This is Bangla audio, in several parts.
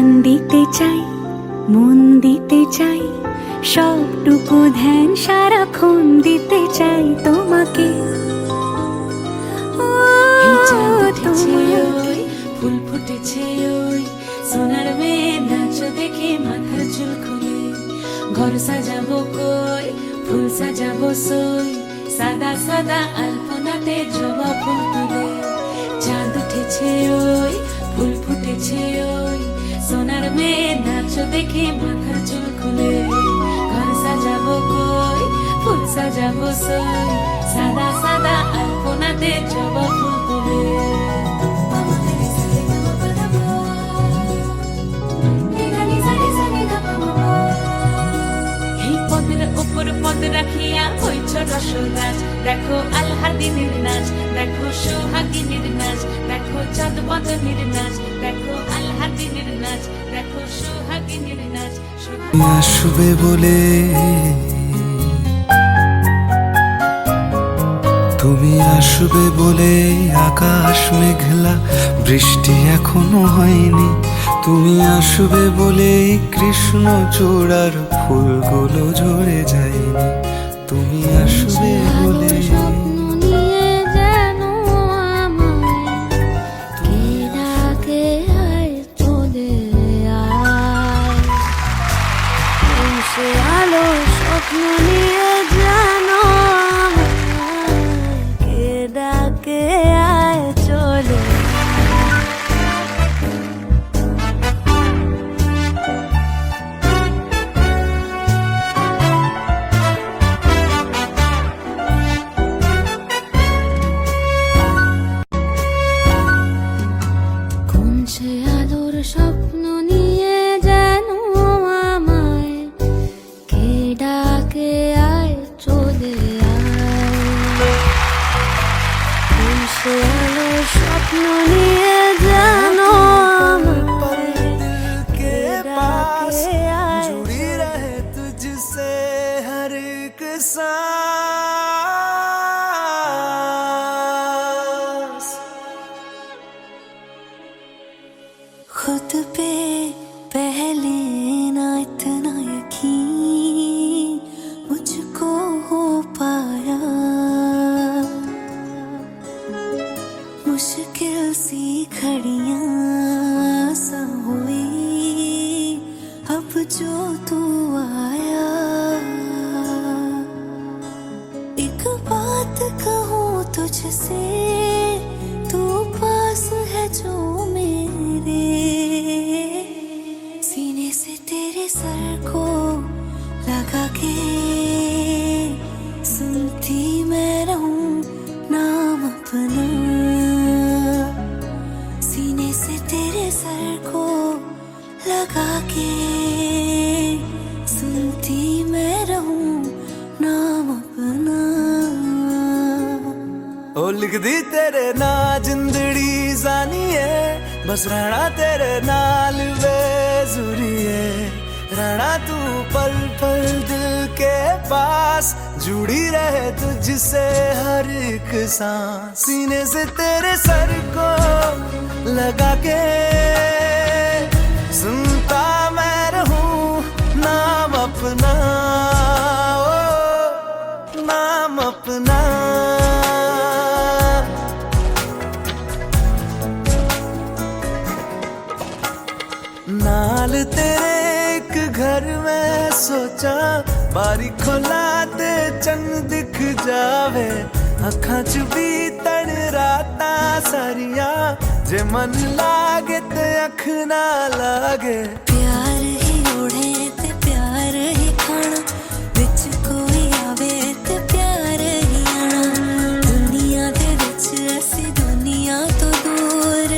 প্রাণ দিতে চাই, মন দিতে চাই, সবটুকু ধ্যান সারাক্ষণ দিতে চাই তোমাকে। ফুল ফুটেছে ওই সোনার মেয়ে নাচ দেখে মাথার চুল খুলে, ঘর সাজাবো কই ফুল সাজাবো সই, সাদা সাদা আলপনাতে জবা ফুল তুলে। চাঁদ উঠেছে ওই ফুল ফুটেছে ওই সোনার মেয়ে নাচ দেখে মাথার চুল খুলে, ঘর সাজাবো কই ফুল সাজাবো সই, সাদা সাদা আলপনাতে জবা ফুল তুলে। পদ রাখিয়া হইছ রসরাজ, দেখো আলহাদিনের নাচ, দেখো সোহাগিনীর নাচ, দেখো চাঁদ বদনের নাচ, দেখো আলহাদিনের নাচ, দেখো সোহাগিনীর নাচ। আসবে বলে তুমি আসবে বলে আকাশ মেঘলা, বৃষ্টি এখনো হয়নি। তুমি আসবে বলে কৃষ্ণ চূড়ার ফুলগুলো ঝরে যায়নি। তুমি আসবে বলে আলো স্বপ্ন নিয়ে জানো কে ডাকে আয় চলে। কোন সে আলোর স্বপ্ন নিয়ে জানো আমায় কে ডাকে আয় চলে আয়। কোন সে আলোর স্বপ্ন নিয়ে জানো আমায় के पास কে আয় जुड़ी रहे तुझसे हर एक सांस। खुद पे पहले ना इतना यकीन मुझको हो पाया, मुश्किल सी घड़ियां सा हुई अब जो तू आया। एक बात कहूँ तुझसे, तू पास है जो मेरे, सीने से तेरे सर को लगा के सुनती मैं रहूं नाम अपना। सीने से तेरे सर को लगा के सुनती मैं रहूं नाम अपना। ओ लिख दी तेरे ना जिंदड़ी जानिए, बस रहना तेरे नाल बेजुरिए। रहना तू पल पल दिल के पास, जुड़ी रहे तुझसे हर एक सांस। सीने से तेरे सर को लगा के सुनता मैं रहूं नाम अपना, ओ नाम अपना। नाल तेरे एक घर में सोचा, बारी खोला ते चंद दिख जावे। अखां च भी तन राता सारिया, जे मन लागे ते अख ना लागे। प्यार ही ओढ़े ते प्यार ही खाना, विच कोई आवे ते प्यार ही आना। दुनिया दे विच ऐसी दुनिया तो दूर,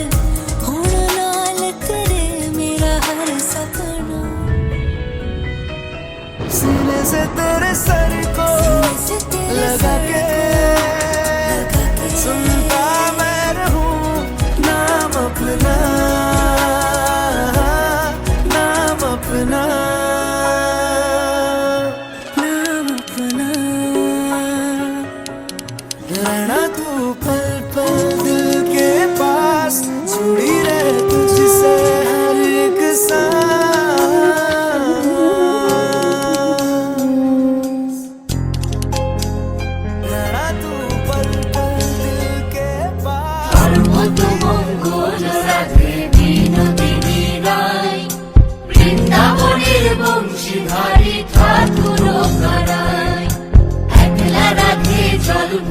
हुण नाल तेरे मेरा हर सपना। सीने से तेरे सर को लगा के सुनता मैं रहूं नाम अपना, नाम अपना, नाम अपना। रहना तू पल पल दिल के पास, जुड़ी रहे तुझसे हर एक सांस।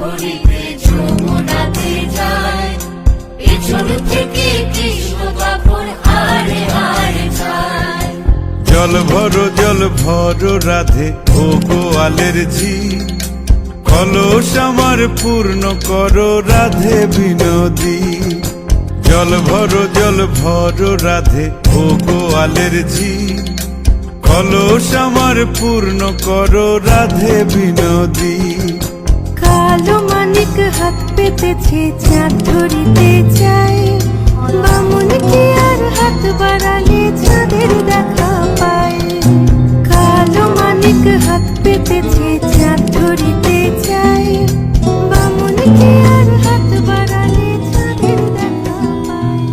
ঘড়িতে যমুনাতে যায়, পেছন থেকে কৃষ্ণ তখন হারে হারে যায়। জল ভরো রাধে ও গোয়ালের ঝি, কলস আমার পূর্ণ করো রাধে বিনোদী। জল ভরো রাধে ও গোয়ালের ঝি, কলস আমার পূর্ণ করো রাধে বিনোদী। কালো মানিক হাত পেতেছে চাঁদ ধরিতে চাই, বামুন কি আর হাত বাড়ালে চাঁদের দেখা পায়। কালো মানিক হাত পেতেছে চাঁদ ধরিতে চাই, বামুন কি আর হাত বাড়ালে চাঁদের দেখা পায়।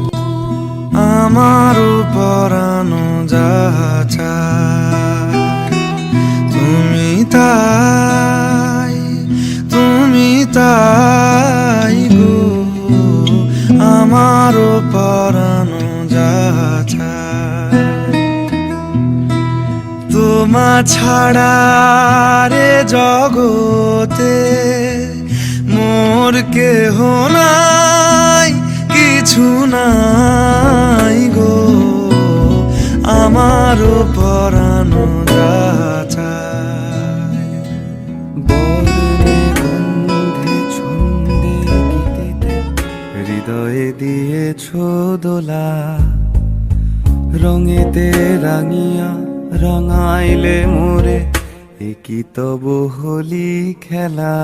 আমারও পরানো যাহা চায়, তুমি তাই গো। আমারও পরানো যাহা চায়, তোমা ছাড়া রে জগতে মোর কেহ নাই, কিছু নাই গো। আমারও পরানো যাহা চায়। বর্ণে গন্ধে ছন্দে গীতিতে হৃদয়ে দিয়েছ দোলা, রঙেতে রাঙিয়া রাঙাইলে মোরে একই তব হোলি খেলা।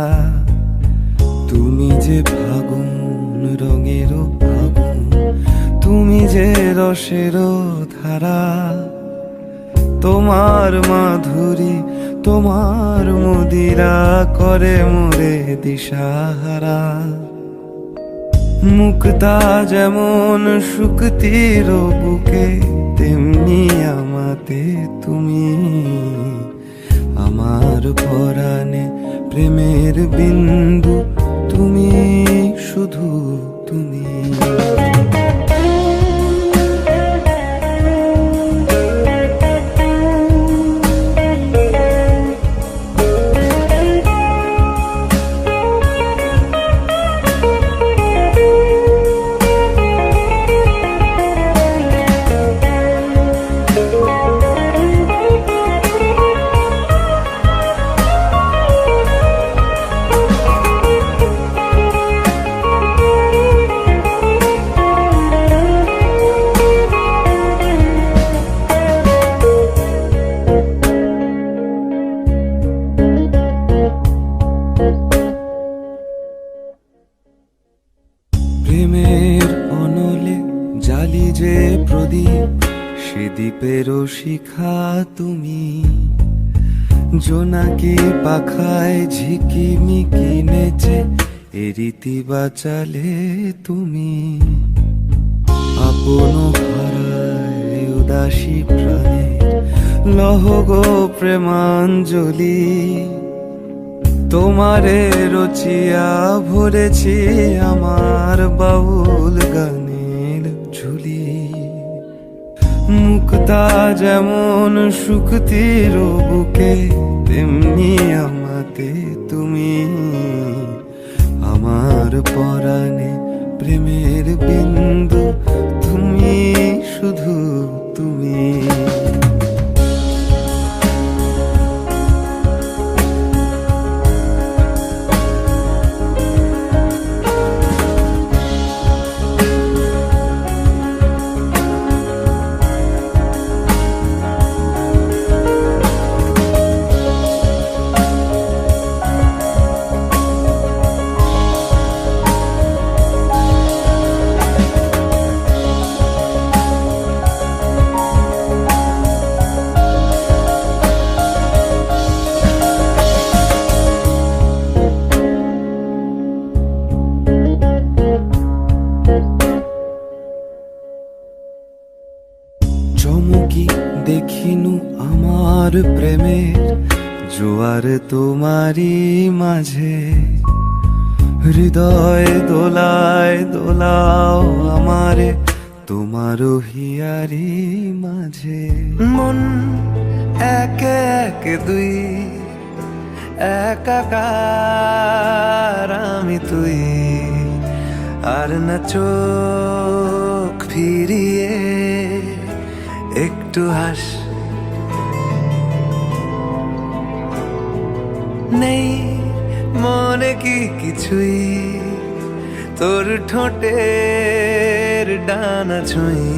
তুমি যে ফাগুন রঙের ফাগুন, তুমি যে রসের ধারা, তোমার মাধুরী তোমার মদিরা করে মোরে দিশাহারা। মুক্তা যেমন শুকতির বুকে, তেমনি আমাতে তুমি। আমার পরাণে প্রেমের বিন্দু তুমি, শুধু তুমি। প্রেমের অনলে জালি যে প্রদীপ, সে দ্বীপেরও শিখা তুমি। জোনাকি পাখায় ঝিকিমিকি নেচে এ রীতি বাঁচালে তুমি। আপন ভাড়ায় উদাসী প্রাণের লহ গো প্রেমাঞ্জলি। তোমারে রচিয়া ভরেছি আমার বাউল গানের ঝুলি। মুক্তা যেমন শুকতির বুকে, তেমনি আমাতে তুমি। আমার পরাণে প্রেমের বিন্দু তুমি, শুধু তুমি। চমকি দেখিনু আমার প্রেমের জোয়ার তোমারি মাঝে। হৃদয় দোলায় দোলাও আমারে তোমার হিয়ারি মাঝে। মন একে এক দুই একাকার আমি তুই, আর না চোখ ফিরিয়ে একটু হাস। নেই মনে কি কিছুই, তোর ঠোঁটের ডানা ছুঁই,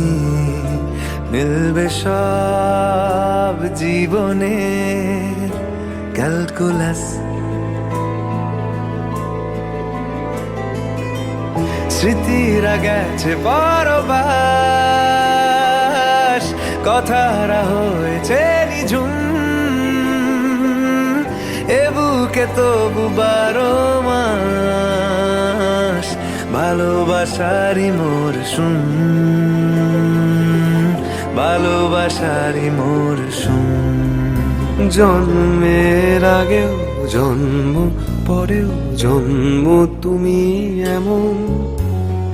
মিলবে সব জীবনের ক্যালকুলাস। স্মৃতিরা গেছে পরবাস, কথারা হয়েছে নিঝুম, এ বুকে তবু 12 মাস ভালোবাসারই মোর শুন, ভালোবাসারই মোর শুন। জন্মের আগেও জন্ম পরেও জন্ম তুমি এমন,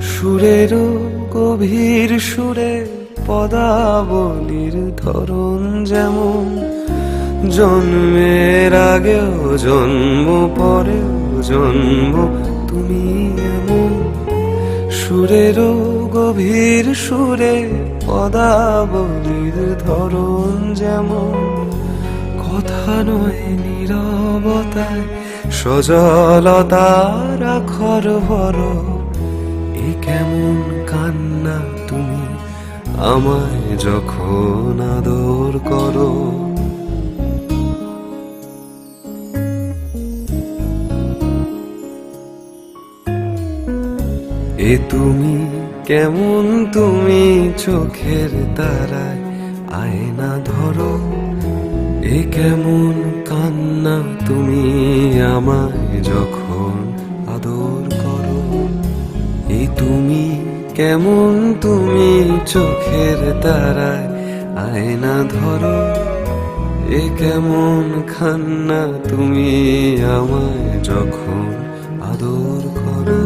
সুরেরও গভীর সুরে পদাবলীর ধরন যেমন। জন্মের আগেও জন্ম পরেও জন্ম তুমি এমন, সুরেরও গভীর সুরে পদাবলীর ধরন যেমন। কথা নয় নীরবতায় সজলতার আখর ভর, এ কেমন কান্না তুমি আমায় যখন আদর করো। এ তুমি কেমন তুমি চোখের তারায় আয়না ধরো, এ কেমন কান্না তুমি আমায় যখন আদর করো। এ তুমি কেমন তুমি চোখের তারায় আয়না ধরো, এ কেমন কান্না তুমি আমায় যখন আদর করো।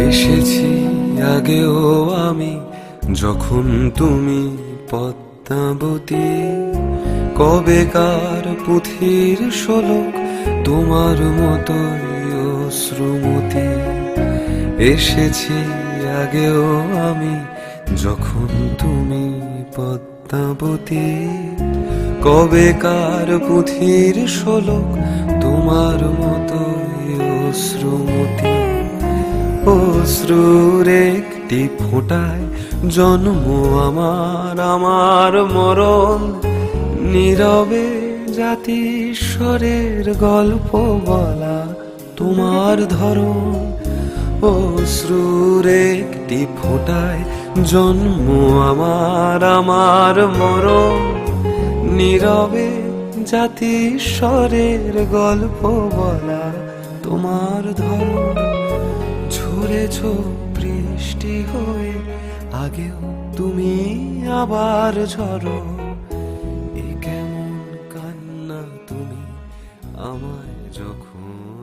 এসেছি আগেও আমি যখন তুমি পদ্মাবতী, কবেকার পুঁথির শোলক তোমার মতোই অশ্রুমতি। এসেছি আগেও আমি যখন তুমি পদ্মাবতী, কবেকার পুঁথির শোলক তোমার মতোই অশ্রুমতি। অশ্রুর একটি ফোঁটায় জন্ম আমার, আমার মরণ, নীরবে জাতিস্বরের গল্প বলা তোমার ধরন। অশ্রুর একটি ফোঁটায় জন্ম আমার, আমার মরণ, নীরবে জাতিস্বরের গল্প বলা তোমার ধরন। ঝরেছ বৃষ্টি হয়ে আগেও তুমি আবার ঝরো, এ কেমন কান্না তুমি আমায় যখন